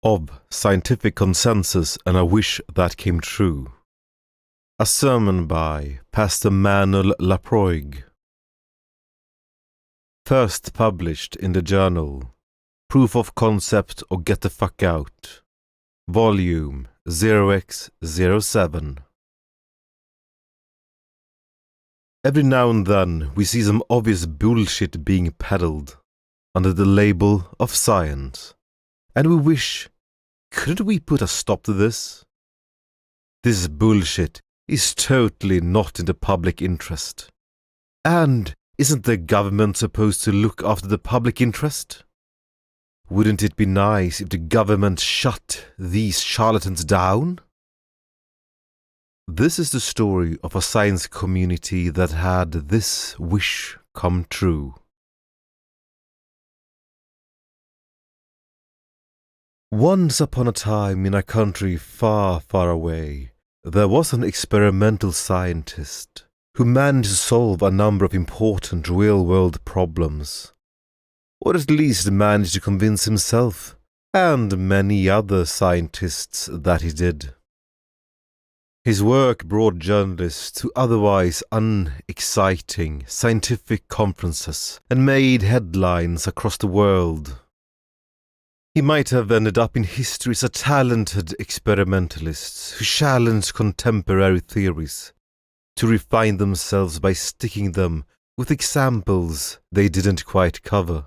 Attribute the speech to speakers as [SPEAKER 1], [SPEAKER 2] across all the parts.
[SPEAKER 1] of Scientific Consensus and a Wish That Came True. A sermon by Pastor Manuel Laproig. First published in the journal Proof of Concept or Get the Fuck Out, Volume 0x07. Every now and then we see some obvious bullshit being peddled under the label of science, and we wish, couldn't we put a stop to this? This bullshit is totally not in the public interest. And isn't the government supposed to look after the public interest? Wouldn't it be nice if the government shut these charlatans down? This is the story of a science community that had this wish come true. Once upon a time in a country far, far away, there was an experimental scientist who managed to solve a number of important real-world problems, or at least managed to convince himself and many other scientists that he did. His work brought journalists to otherwise unexciting scientific conferences and made headlines across the world. He might have ended up in history as a talented experimentalist who challenged contemporary theories to refine themselves by sticking them with examples they didn't quite cover.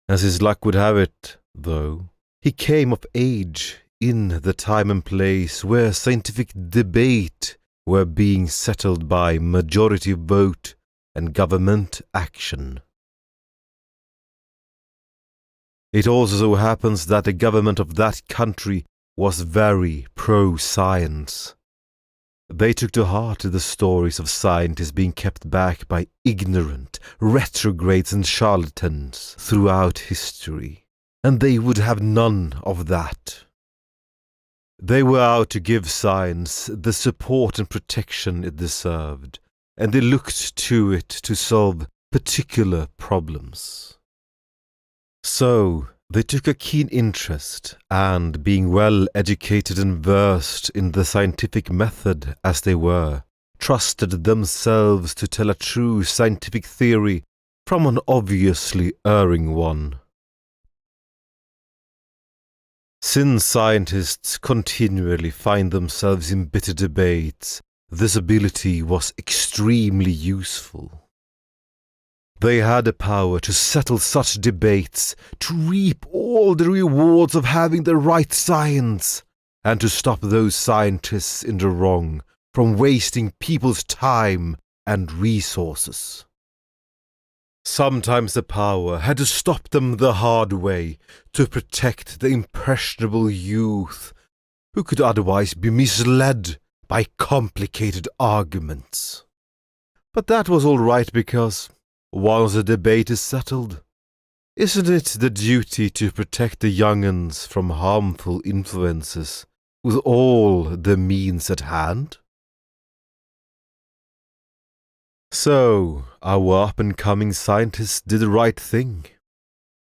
[SPEAKER 1] As his luck would have it, though, he came of age in the time and place where scientific debate were being settled by majority vote and government action. It also so happens that the government of that country was very pro-science. They took to heart the stories of scientists being kept back by ignorant retrogrades and charlatans throughout history, and they would have none of that. They were out to give science the support and protection it deserved, and they looked to it to solve particular problems. So, they took a keen interest, and being well educated and versed in the scientific method as they were, trusted themselves to tell a true scientific theory from an obviously erring one. Since scientists continually find themselves in bitter debates, this ability was extremely useful. They had the power to settle such debates, to reap all the rewards of having the right science, and to stop those scientists in the wrong from wasting people's time and resources. Sometimes the power had to stop them the hard way to protect the impressionable youth who could otherwise be misled by complicated arguments. But that was all right because once the debate is settled, isn't it the duty to protect the young'uns from harmful influences with all the means at hand? So, our up-and-coming scientist did the right thing.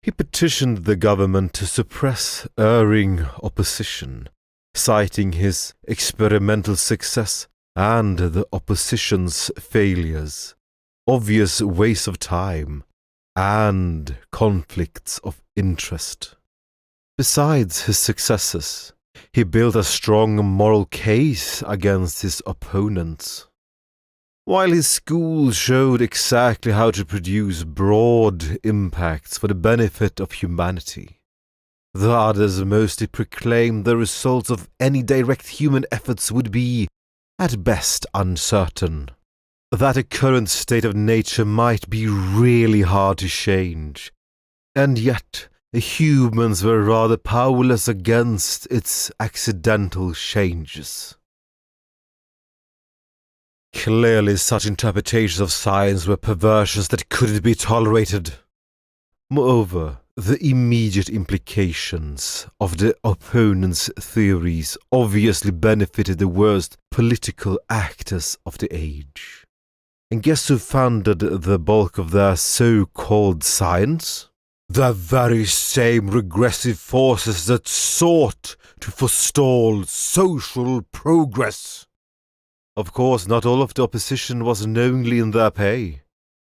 [SPEAKER 1] He petitioned the government to suppress erring opposition, citing his experimental success and the opposition's failures, obvious waste of time, and conflicts of interest. Besides his successes, he built a strong moral case against his opponents. While his school showed exactly how to produce broad impacts for the benefit of humanity, the others mostly proclaimed the results of any direct human efforts would be, at best, uncertain. That the current state of nature might be really hard to change, and yet the humans were rather powerless against its accidental changes. Clearly such interpretations of science were perversions that couldn't be tolerated. Moreover, the immediate implications of the opponents' theories obviously benefited the worst political actors of the age. And guess who funded the bulk of their so-called science? The very same regressive forces that sought to forestall social progress. Of course, not all of the opposition was knowingly in their pay.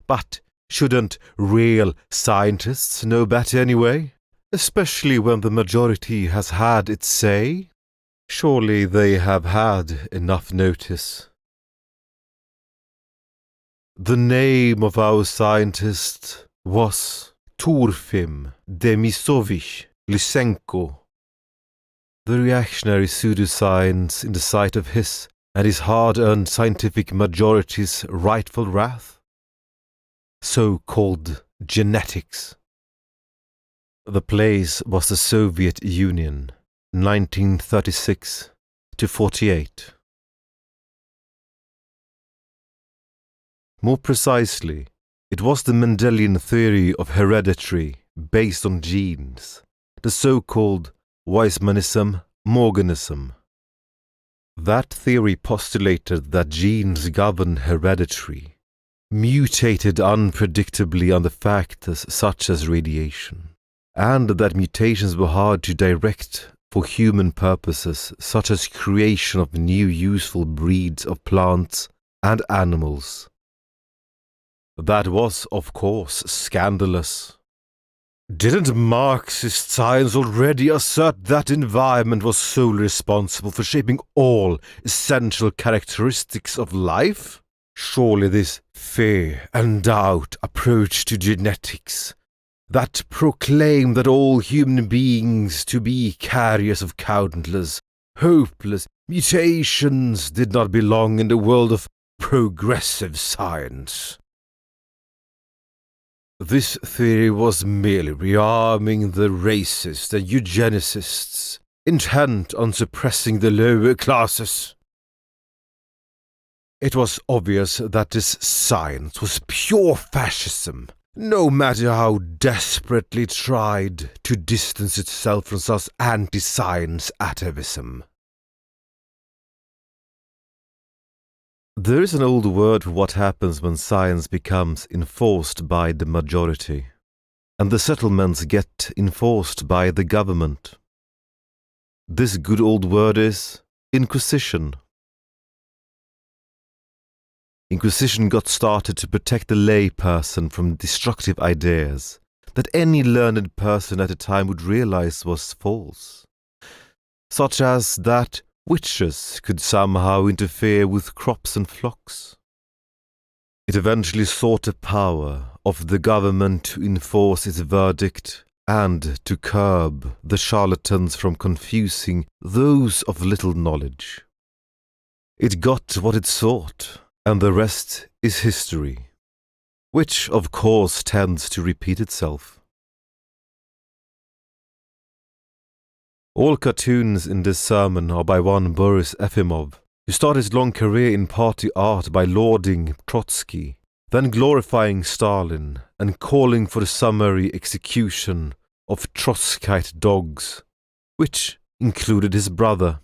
[SPEAKER 1] But shouldn't real scientists know better anyway? Especially when the majority has had its say? Surely they have had enough notice. The name of our scientist was Trofim Denisovich Lysenko. The reactionary pseudoscience in the sight of his and his hard-earned scientific majority's rightful wrath? So-called genetics. The place was the Soviet Union, 1936 to 48. More precisely, it was the Mendelian theory of heredity based on genes, the so-called Weismannism-Morganism. That theory postulated that genes govern heredity, mutated unpredictably under factors such as radiation, and that mutations were hard to direct for human purposes such as creation of new useful breeds of plants and animals. That was, of course, scandalous. Didn't Marxist science already assert that environment was solely responsible for shaping all essential characteristics of life? Surely this fear and doubt approach to genetics, that proclaim that all human beings to be carriers of countless, hopeless mutations, did not belong in the world of progressive science. This theory was merely rearming the racists and eugenicists, intent on suppressing the lower classes. It was obvious that this science was pure fascism, no matter how desperately it tried to distance itself from such anti-science atavism. There is an old word for what happens when science becomes enforced by the majority, and the settlements get enforced by the government. This good old word is Inquisition. Inquisition got started to protect the lay person from destructive ideas that any learned person at the time would realize was false, such as that witches could somehow interfere with crops and flocks. It eventually sought the power of the government to enforce its verdict and to curb the charlatans from confusing those of little knowledge. It got what it sought, and the rest is history, which of course tends to repeat itself. All cartoons in this sermon are by one Boris Efimov, who started his long career in party art by lauding Trotsky, then glorifying Stalin and calling for the summary execution of Trotskyite dogs, which included his brother.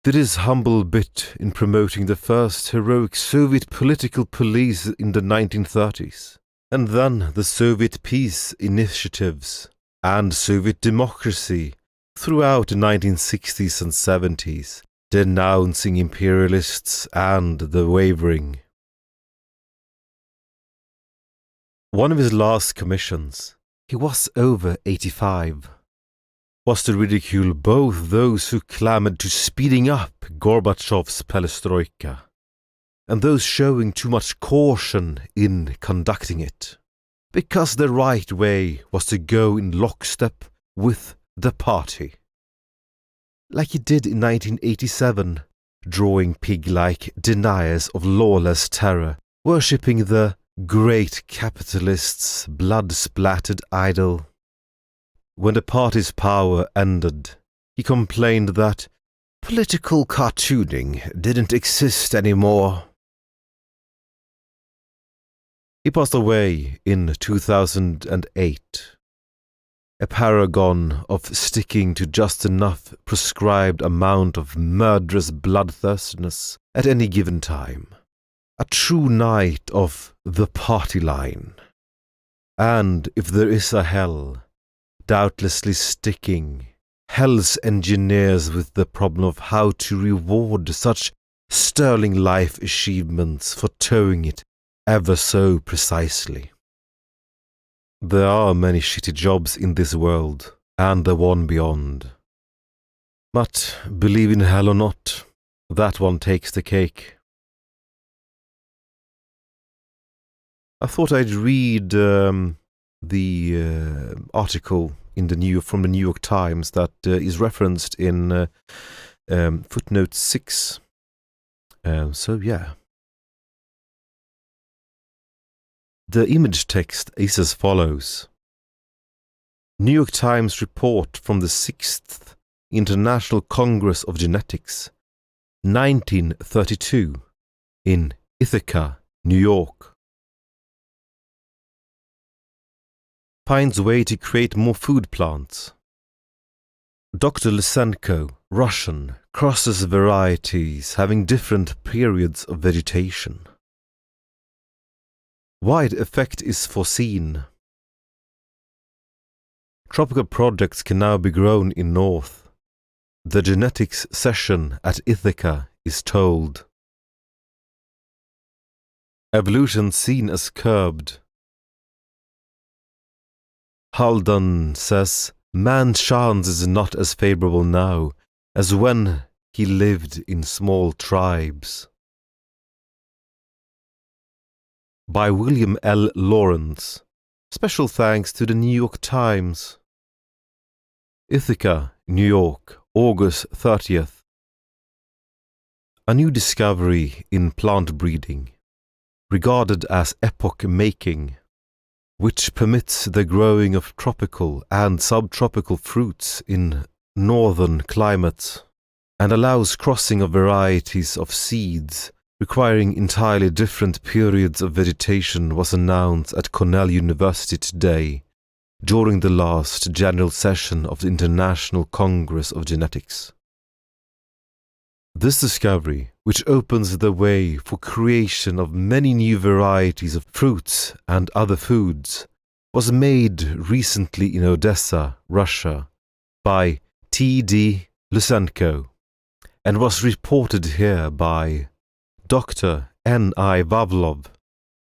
[SPEAKER 1] Did his humble bit in promoting the first heroic Soviet political police in the 1930s, and then the Soviet peace initiatives and Soviet democracy throughout the 1960s and 70s, denouncing imperialists and the wavering. One of his last commissions, he was over 85, was to ridicule both those who clamored to speeding up Gorbachev's perestroika and those showing too much caution in conducting it, because the right way was to go in lockstep with the party. Like he did in 1987, drawing pig-like deniers of lawless terror, worshipping the great capitalist's blood-splattered idol. When the party's power ended, he complained that political cartooning didn't exist anymore. He passed away in 2008, a paragon of sticking to just enough prescribed amount of murderous bloodthirstiness at any given time, a true knight of the party line. And if there is a hell, doubtlessly sticking hell's engineers with the problem of how to reward such sterling life achievements for towing it ever so precisely. There are many shitty jobs in this world, and the one beyond. But believe in hell or not, that one takes the cake. I thought I'd read the article from the New York Times that is referenced in footnote 6. So yeah. The image text is as follows. New York Times report from the 6th International Congress of Genetics, 1932, in Ithaca, New York. Finds way to create more food plants. Dr. Lysenko, Russian, crosses varieties having different periods of vegetation. Wide effect is foreseen. Tropical products can now be grown in North. The genetics session at Ithaca is told. Evolution seen as curbed. Haldane says man's chance is not as favorable now as when he lived in small tribes. By William L. Lawrence. Special thanks to the New York Times. Ithaca, New York, August 30th. A new discovery in plant breeding, regarded as epoch-making, which permits the growing of tropical and subtropical fruits in northern climates, and allows crossing of varieties of seeds requiring entirely different periods of vegetation, was announced at Cornell University today during the last general session of the International Congress of Genetics. This discovery, which opens the way for creation of many new varieties of fruits and other foods, was made recently in Odessa, Russia, by T.D. Lysenko, and was reported here by Dr. N.I. Pavlov,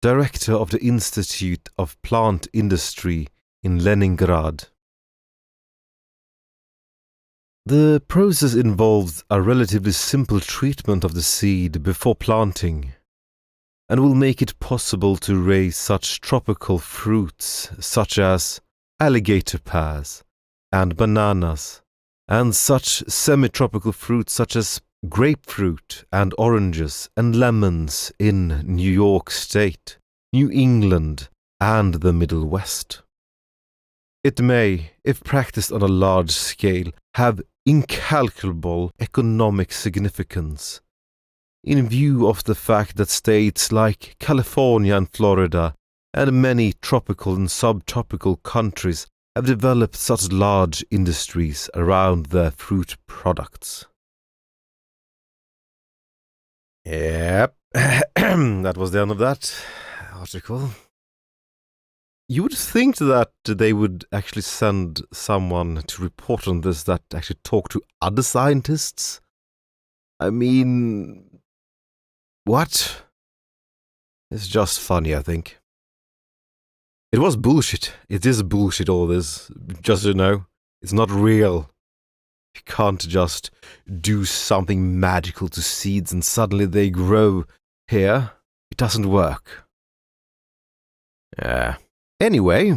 [SPEAKER 1] Director of the Institute of Plant Industry in Leningrad. The process involves a relatively simple treatment of the seed before planting, and will make it possible to raise such tropical fruits such as alligator pears and bananas, and such semi-tropical fruits such as grapefruit and oranges and lemons in New York State, New England, and the Middle West. It may, if practiced on a large scale, have incalculable economic significance, in view of the fact that states like California and Florida and many tropical and subtropical countries have developed such large industries around their fruit products. Yep, that was the end of that article. You would think that they would actually send someone to report on this that actually talk to other scientists. I mean, what? It's just funny, I think. It was bullshit. It is bullshit, all this. Just so you know, it's not real. You can't just do something magical to seeds and suddenly they grow here. It doesn't work. Yeah. Anyway,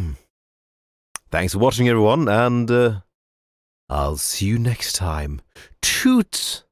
[SPEAKER 1] thanks for watching everyone, and I'll see you next time. Toot!